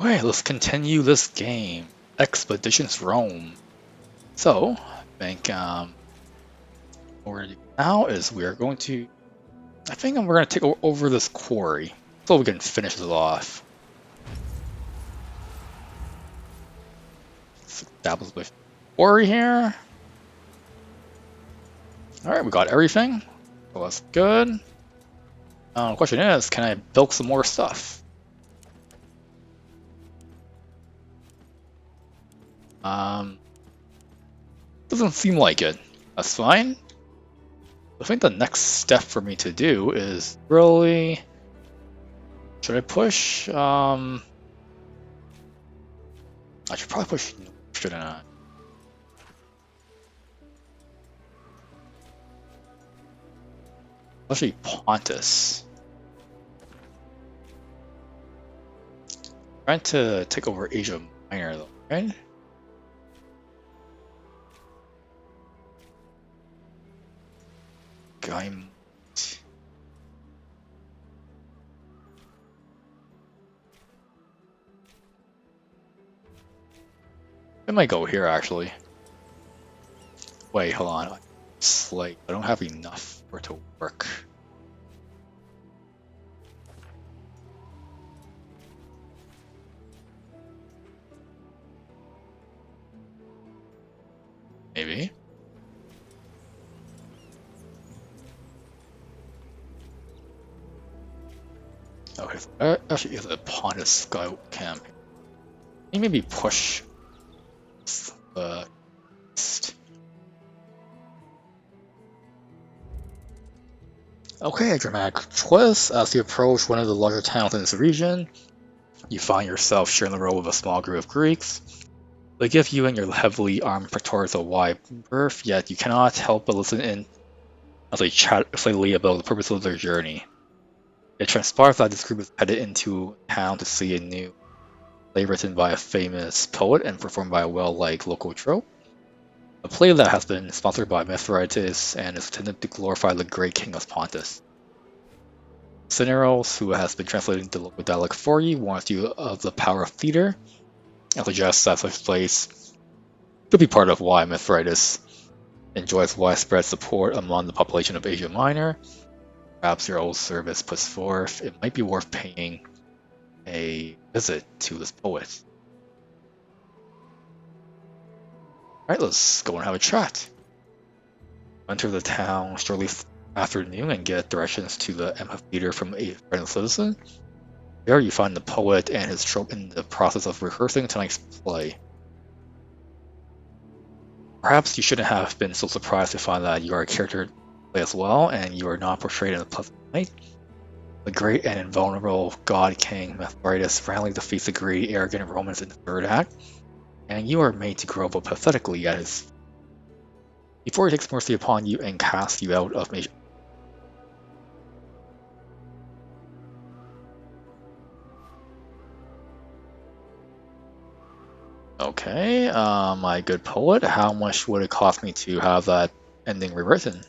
Alright, let's continue this game. Expeditions Rome. So, I think what we're gonna do now is we're going to we're gonna take over this quarry so we can finish this off. Let's establish the quarry here. Alright, we got everything. So that's good. The question is, can I build some more stuff? Doesn't seem like it. That's fine. I think the next step for me to do is really... Should I push? I should probably push, shouldn't I? Especially Pontus. Trying to take over Asia Minor though, right? Gaim. I might go here actually. Wait, hold on. Slate. I don't have enough for it to work. Maybe. Okay, actually is a Pontus Scout camp. Maybe push the east. Okay, a dramatic twist. As you approach one of the larger towns in this region, you find yourself sharing the road with a small group of Greeks. They give you and your heavily armed praetors a wide berth, yet you cannot help but listen in as they chat excitedly about the purpose of their journey. It transpires that this group is headed into town to see a new play written by a famous poet and performed by a well-liked local troupe. A play that has been sponsored by Mithridates and is intended to glorify the great king of Pontus. Cineros, who has been translating the local dialect for you, warns you of the power of theater and suggests that such plays could be part of why Mithridates enjoys widespread support among the population of Asia Minor. Perhaps your old service puts forth, it might be worth paying a visit to this poet. Alright, let's go and have a chat. Enter the town shortly after noon and get directions to the amphitheater from a friendly citizen. There you find the poet and his troupe in the process of rehearsing tonight's play. Perhaps you shouldn't have been so surprised to find that you are a character play as well, and you are not portrayed in a pleasant light. The great and invulnerable god king Mithridates randomly defeats the greedy, arrogant Romans in the third act, and you are made to grovel pathetically at his feet before he takes mercy upon you and casts you out of Asia. Okay, my good poet, how much would it cost me to have that ending rewritten?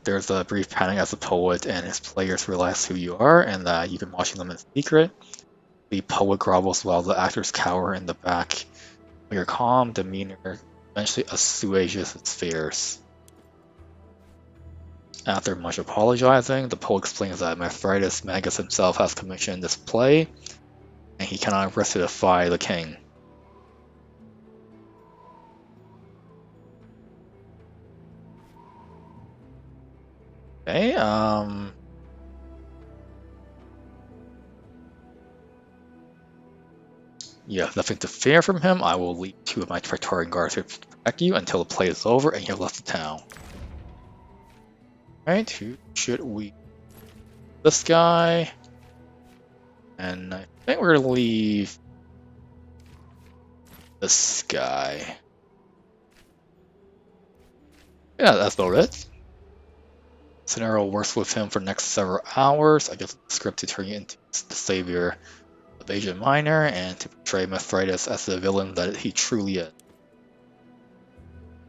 There's a brief panic as the poet and his players realize who you are and that you've been watching them in secret. The poet grovels while the actors cower in the back. Your calm demeanor eventually assuages its fears. After much apologizing, the poet explains that Mithridates Magus himself has commissioned this play, and he cannot risk to defy the king. Okay, you have nothing to fear from him. I will lead two of my Praetorian guards to protect you until the play is over and you have left the town. Alright, who should we... This guy... And I think we're gonna leave... this guy. Yeah, that's about it. Scenario works with him for the next several hours. I guess the script to turn you into the savior of Asia Minor and to portray Mithridates as the villain that he truly is.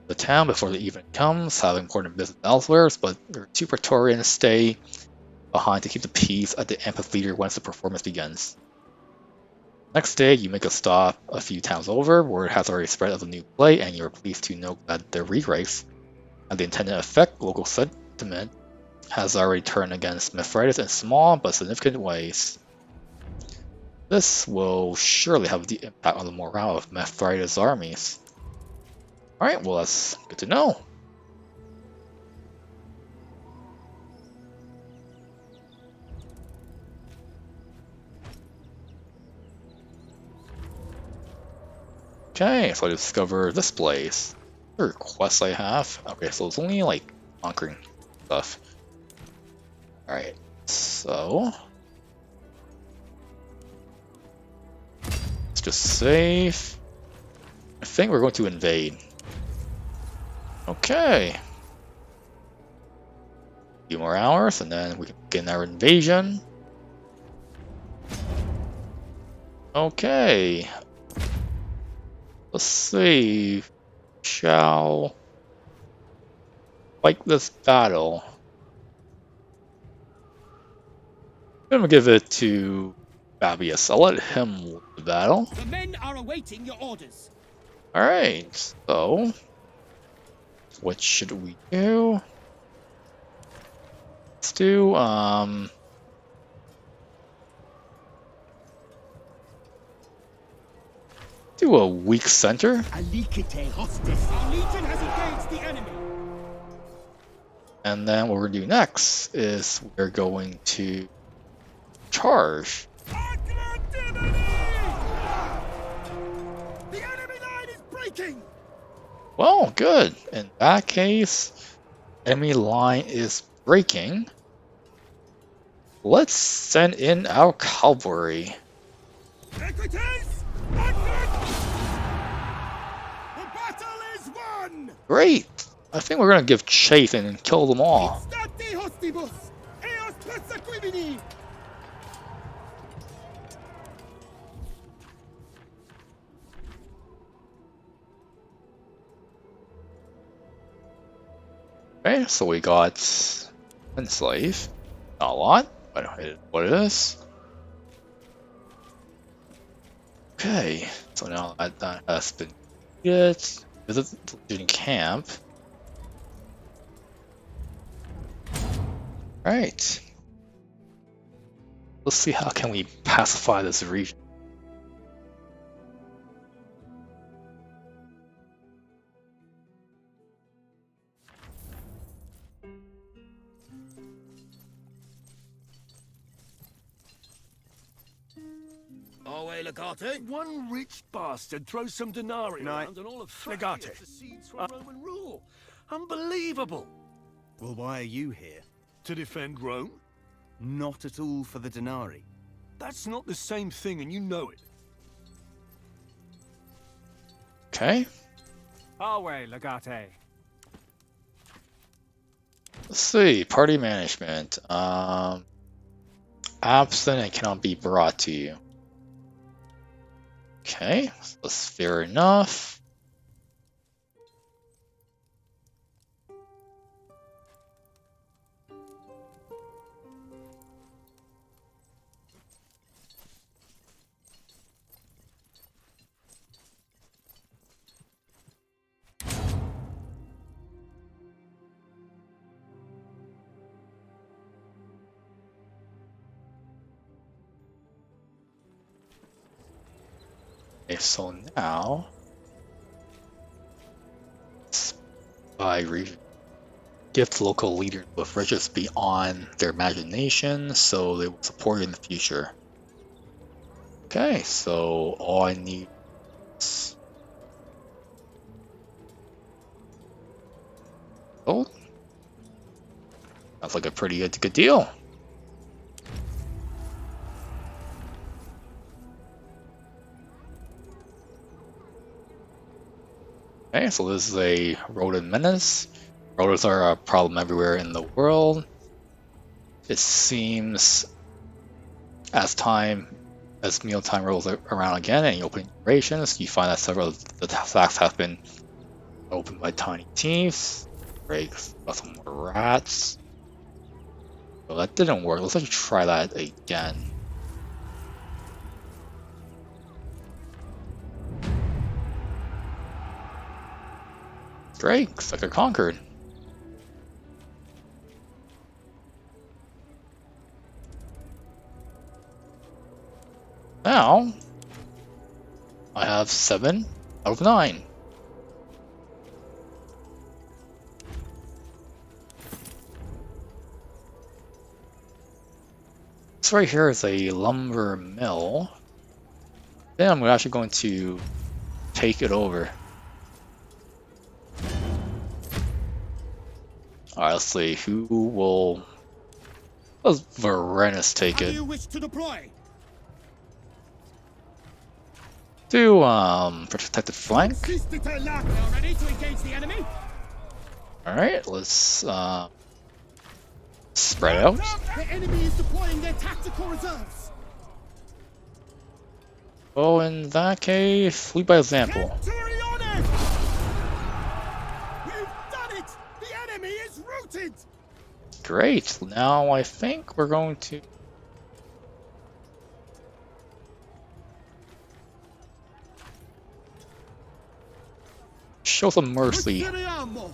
The town before the evening comes, have important business elsewhere, but your two Praetorians stay behind to keep the peace at the amphitheater once the performance begins. Next day, you make a stop a few towns over, where it has already spread of the new play, and you're pleased to note that the rewrites had the intended effect. Local sentiment has already turned against Mithridates in small but significant ways. This will surely have the impact on the morale of Mithridates' armies. Alright, well that's good to know. Okay, so I discover this place. What quests I have? Okay, so it's only like conquering stuff. Alright, so let's just save. I think we're going to invade. Okay. A few more hours and then we can begin our invasion. Okay. Let's see. Shall fight this battle. I'm gonna give it to Fabius. I'll let him lead the battle. The men are awaiting your orders. Alright, so what should we do? Let's do a weak center. Alicite hostis. Our legion has engaged the enemy. And then what we're gonna do next is we're going to charge. The enemy line is breaking. Well, good. In that case, enemy line is breaking. Let's send in our cavalry. Equites, the battle is won. Great. I think we're gonna give chase and kill them all. Stati hostibus, eos persequimini. Okay, so we got enslave. Not a lot, but it is what it is. Okay, so now that has been good. Visit the Legion camp. Alright. Let's see how can we pacify this region. Away, Legate. One rich bastard throws some denarii around and all of Thracia secedes from Roman rule. Unbelievable! Well, why are you here? To defend Rome? Not at all for the denarii. That's not the same thing, and you know it. Okay. Our way, Legate. Let's see. Party management. Absent and cannot be brought to you. Okay, so that's fair enough. Okay, so now by region, gift local leaders with riches beyond their imagination, so they will support you in the future. Okay, so all I need is gold. Sounds like a pretty good deal. Okay, so this is a rodent menace. Rodents are a problem everywhere in the world. It seems as mealtime rolls around again and you open rations, you find that several of the sacks have been opened by tiny thieves. Breaks, got some more rats. Well, that didn't work. Let's actually try that again. Great, Sucker conquered. Now, I have 7 out of 9. This right here is a lumber mill. Then I'm actually going to take it over. Alright, let's see. Who will... Let's Varenus take How do it. you wish to deploy? Do, protected flank. Now ready to engage the enemy? Alright, let's, spread out. The enemy is deploying their tactical reserves. Well, in that case, lead by example. Victory on it! We've done it! The enemy is routed! Great. Now I think we're going to... show some mercy. Victoriamo!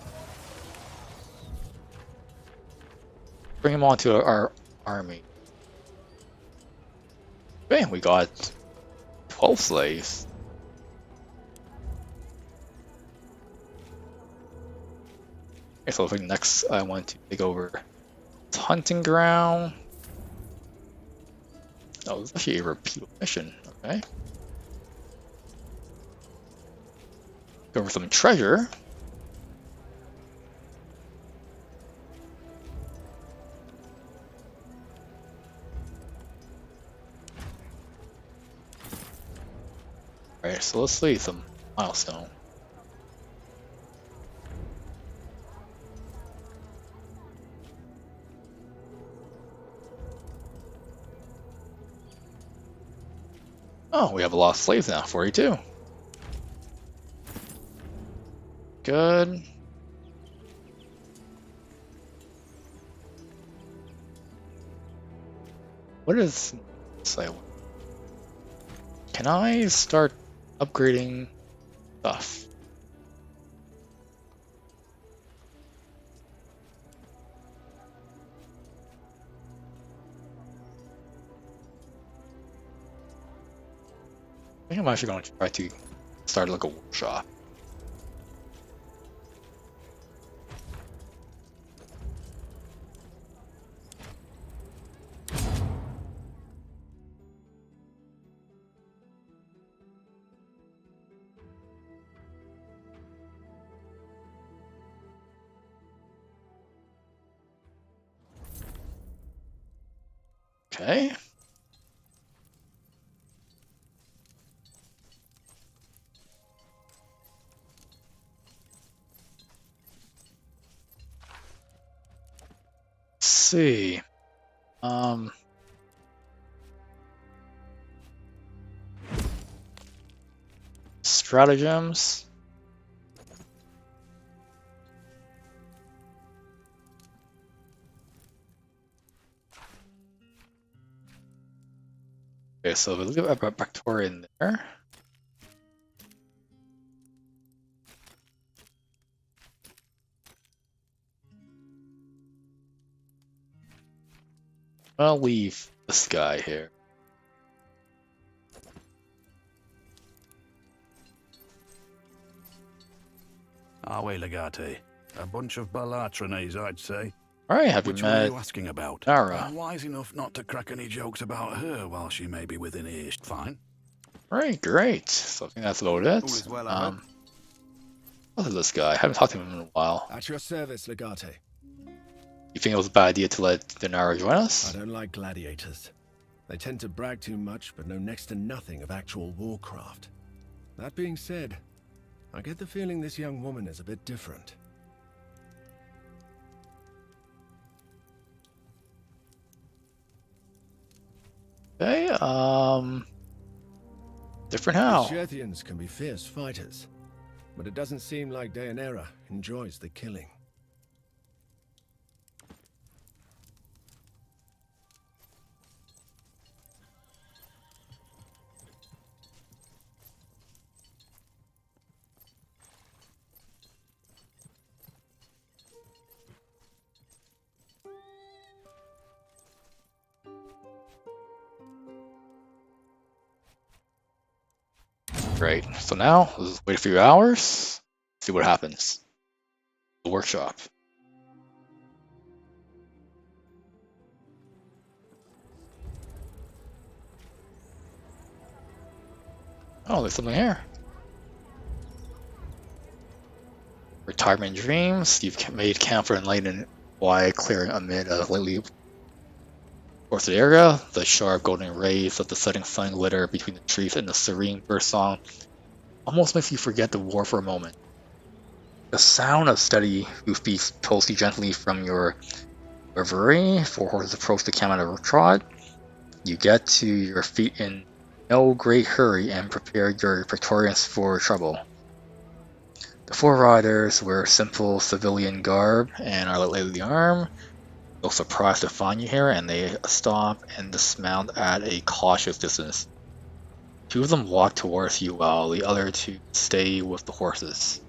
Bring him onto our army. Okay, we got 12 slaves. Okay, so I think next I want to take over hunting ground. Oh, it's actually a repeat mission. Okay. Go for some treasure. Alright, so let's see some milestone. Oh, we have a lot of slaves now, 42. Good. What is... say? Can I start upgrading stuff? I think I'm actually going to try to start like a workshop. Okay. Let's see. Stratagems. Okay, so we look at Bactorian there. I'll leave this guy here. Are we, Legate? A bunch of Balatronese, I'd say. Alright, have you Which one are met you asking about? Nara? I'm wise enough not to crack any jokes about her while she may be within earshot. Fine. Alright, great. So I think that's about All it. is well, I hope. Look at this guy. I haven't talked to him in a while. At your service, Legate. You think it was a bad idea to let Denara join us? I don't like gladiators. They tend to brag too much, but know next to nothing of actual warcraft. That being said, I get the feeling this young woman is a bit different. Okay, different how? The Shethians can be fierce fighters, but it doesn't seem like Deianira enjoys the killing. Great. So now, let's wait a few hours, see what happens. The workshop. Oh, there's something here. Retirement dreams. You've made camp for enlightened wide clearing amid a lately forested area. The sharp golden rays of the setting sun glitter between the trees and the serene birdsong almost makes you forget the war for a moment. The sound of steady hoofbeats pulls you gently from your reverie. 4 horses approach the camp at a trot. You get to your feet in no great hurry and prepare your Praetorians for trouble. The 4 riders wear simple civilian garb and are lightly armed. They're surprised to find you here, and they stop and dismount at a cautious distance. 2 of them walk towards you while the other 2 stay with the horses.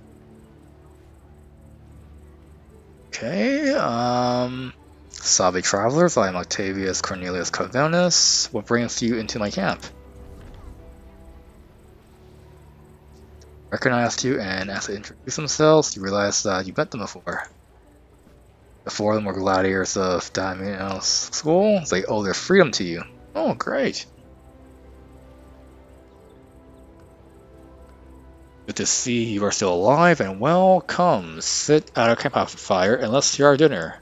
Okay, Salve travelers, I am Octavius Cornelius Corvinus. What brings you into my camp? Recognized you, and as they introduce themselves, you realize that you met them before. The 4 of them were gladiators of Damiano's school. They owe their freedom to you. Oh, great. Good to see you are still alive and well. Come, sit at our campfire and let's share our dinner.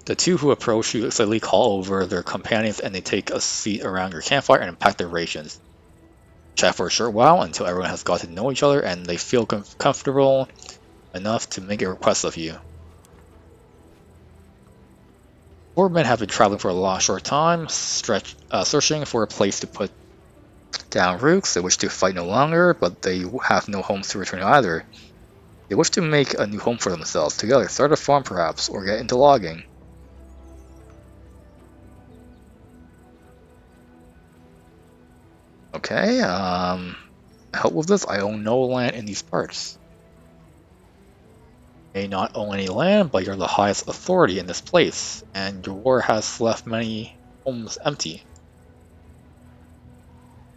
The 2 who approach you suddenly call over their companions and they take a seat around your campfire and pack their rations. Chat for a short while until everyone has got to know each other and they feel comfortable enough to make a request of you. 4 men have been traveling for a long short time, searching for a place to put down roots. They wish to fight no longer, but they have no homes to return to either. They wish to make a new home for themselves together, start a farm perhaps, or get into logging. Okay, help with this. I own no land in these parts. You may not own any land, but you're the highest authority in this place, and your war has left many homes empty.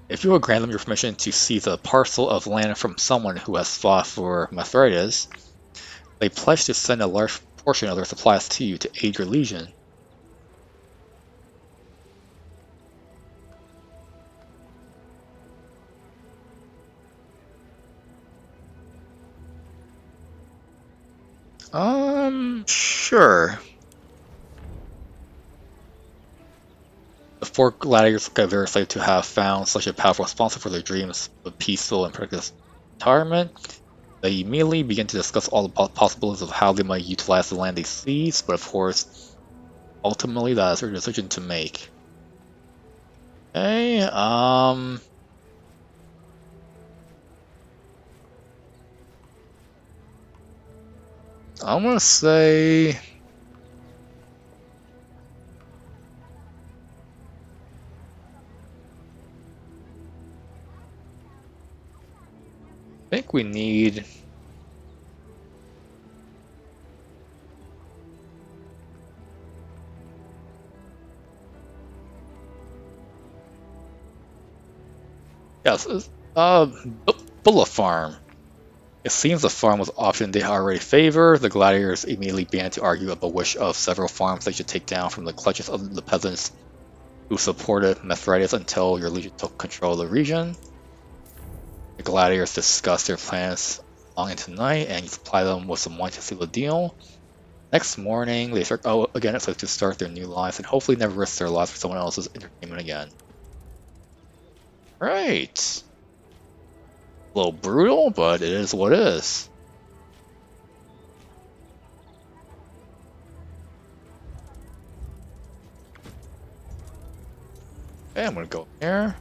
If you will grant them your permission to seize a parcel of land from someone who has fought for Mithridates, they pledge to send a large portion of their supplies to you to aid your legion. Sure. The 4 gladiators get very excited to have found such a powerful sponsor for their dreams of peaceful and productive retirement. They immediately begin to discuss all the possibilities of how they might utilize the land they seize, but of course, ultimately that is their decision to make. Okay, I'm gonna say... I think we need... Yes, Bulla Farm. It seems the farm was an option they already favor. The gladiators immediately began to argue about the wish of several farms they should take down from the clutches of the peasants who supported Mithridates until your legion took control of the region. The gladiators discuss their plans long into the night, and you supply them with some wine to seal the deal. Next morning, they start again to start their new lives and hopefully never risk their lives for someone else's entertainment again. Right. A little brutal, but it is what it is. Okay, I'm gonna go here.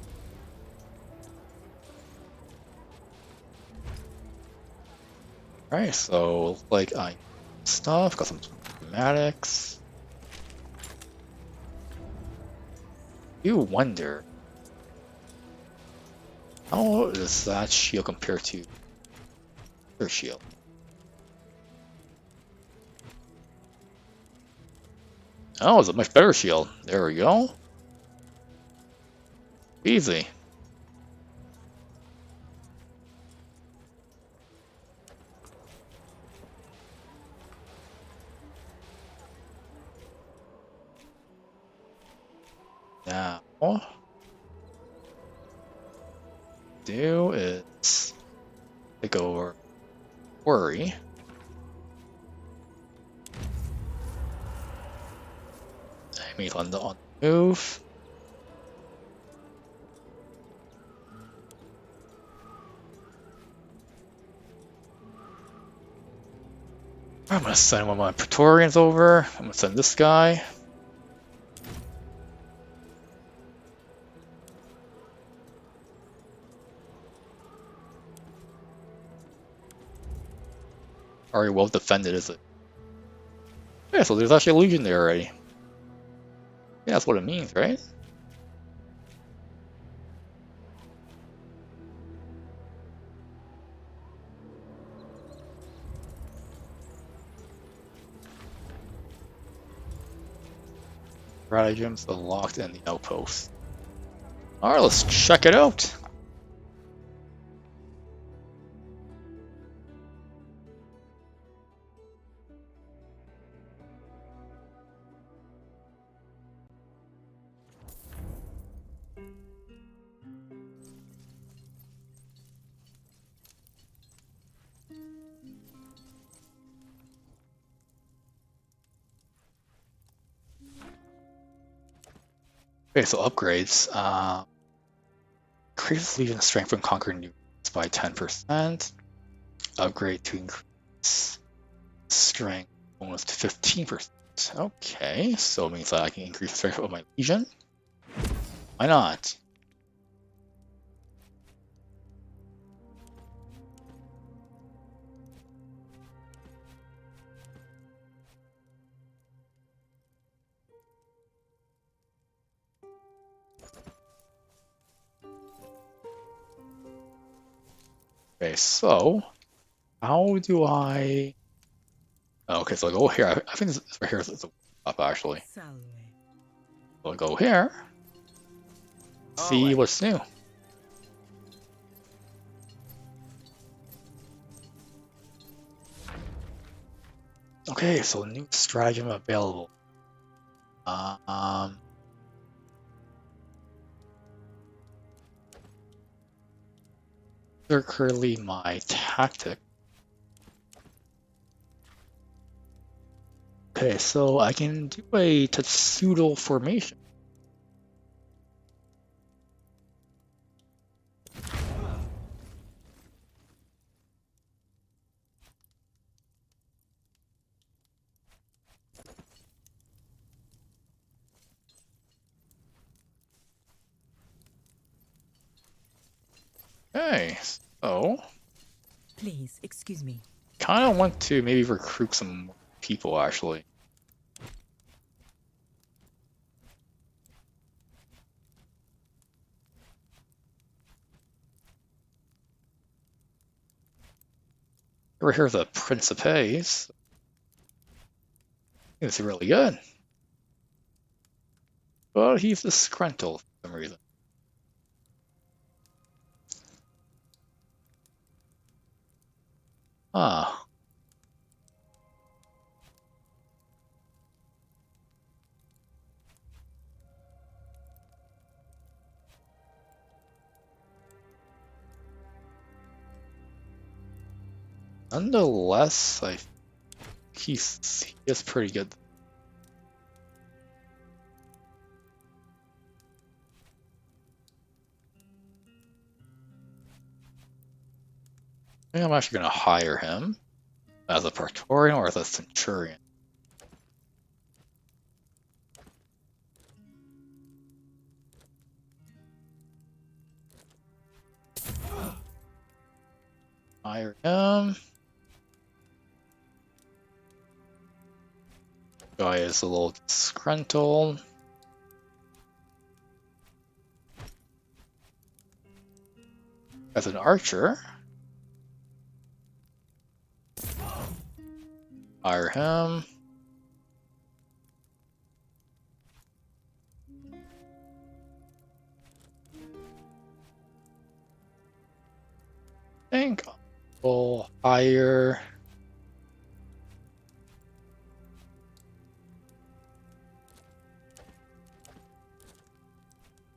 Alright, so like I stuff, got some schematics. You wonder how does that shield compare to your shield? Oh, it's a much better shield. There we go. Easy. Now, do is take over Worry. Enemies on the move. I'm gonna send one of my Praetorians over. I'm gonna send this guy. Already well defended, is it? Yeah, so there's actually a legion there already. Yeah, that's what it means, right? Stratagems unlocked in the outpost. Alright, let's check it out. Okay, so upgrades. Increases Legion strength when conquering new units by 10%. Upgrade to increase strength bonus to 15%. Okay, so it means that I can increase the strength of my Legion. Why not? Okay, so how do I? Okay, so I go here. I think this right here is up actually. So I'll go here. See what's new. Okay, so new stratagem available. They're currently my tactic. Okay, so I can do a Tetsudo formation. Okay, so Please excuse me. kind of want to maybe recruit some more people actually. Over here are the Principes. It's really good. But he's disgruntled for some reason. Ah. Nonetheless, I think he is pretty good. I think I'm actually going to hire him as a Praetorian or as a Centurion. Hire him. Guy is a little disgruntled. As an archer. Hire him. think we'll hire.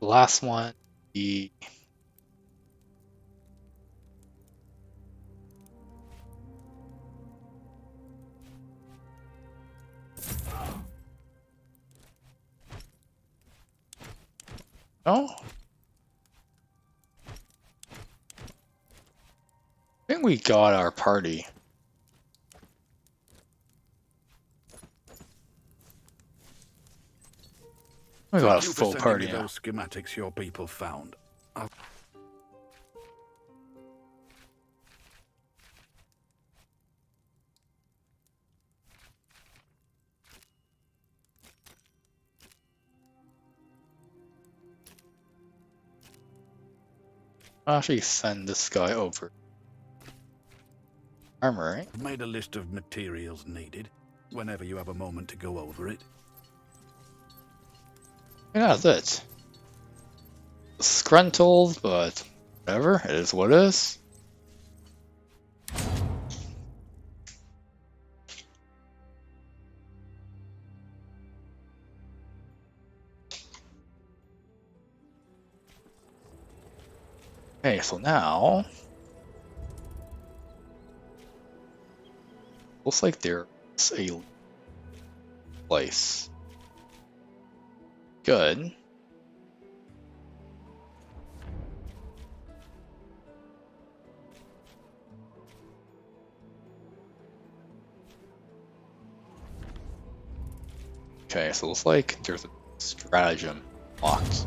The last one, the no. I think we got our party. We got a Thank you for full sending party me now. those schematics your people found. I'll actually send this guy over. Armory. I've made a list of materials needed, whenever you have a moment to go over it. Yeah, that's it. Scruntled, but whatever. It is what it is. Okay, so now looks like there's a place. Good. Okay, so it looks like there's a stratagem locked.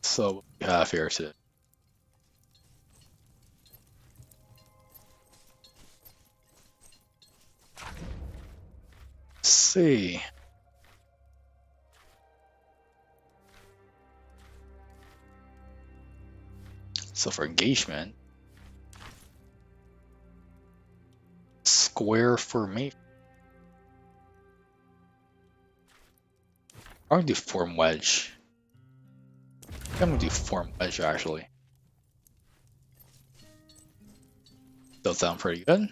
So what we have here to see. So for engagement, square formation. I'm gonna do form wedge. I'm gonna do form wedge actually. Does sound pretty good.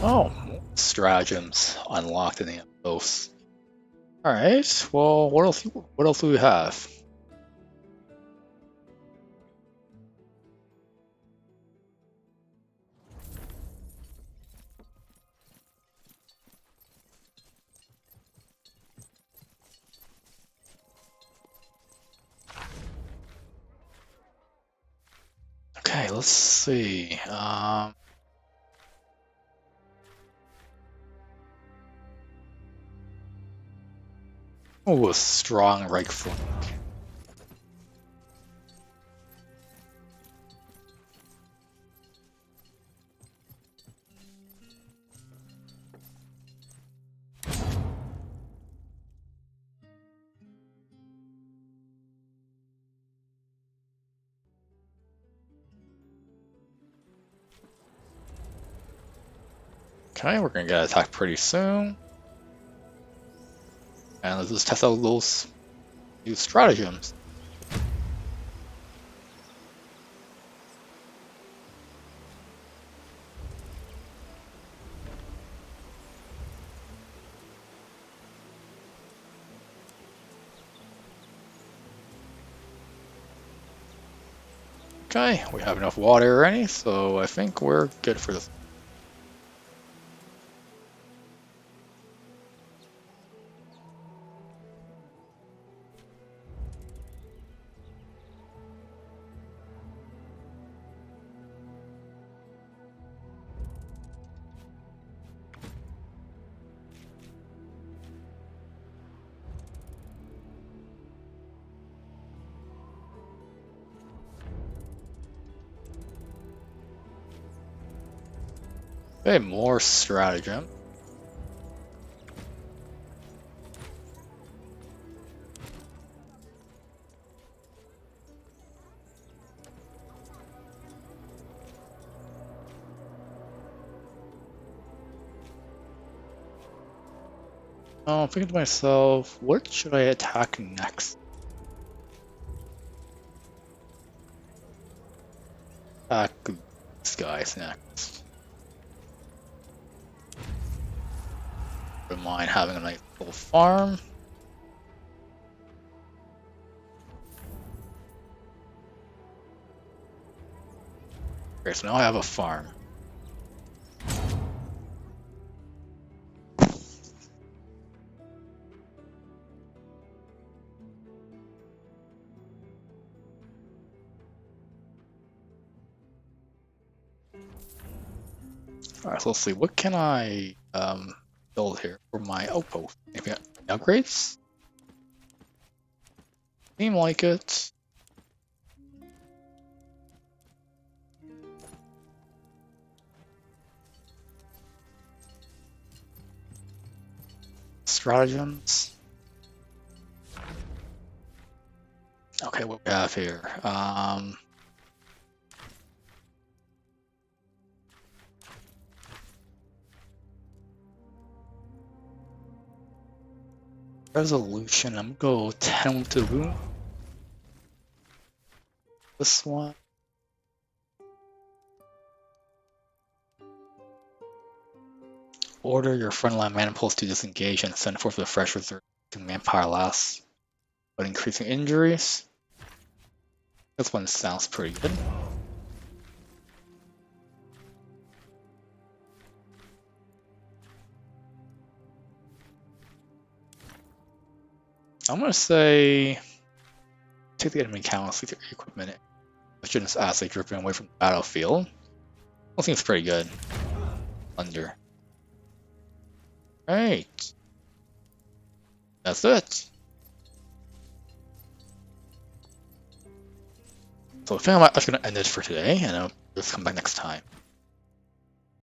Oh, stratagems unlocked in the both. All right. Well, what else? What else do we have? Okay, let's see. Oh, a strong right flank. Okay, we're gonna get attacked pretty soon. And let's just test out those new stratagems. Okay, we have enough water already, so I think we're good for this. Okay, more stratagem. I'm thinking to myself, what should I attack next? Attack these guys next. Don't mind having a nice little farm. Okay, so now I have a farm. Alright, so let's see, what can I build here for my outpost? Maybe upgrades? Seem like it. Stratagems. Okay, what we have here? Resolution. I'm gonna go 10 to the room. This one. Order your frontline maniples to disengage and send forth a fresh reserve to manpower last, but increasing injuries. This one sounds pretty good. I'm gonna say take the enemy count, see their equipment, students as they driven away from the battlefield. That seems pretty good. Under. Right. That's it. So I think I'm just gonna end it for today, and I'll just come back next time.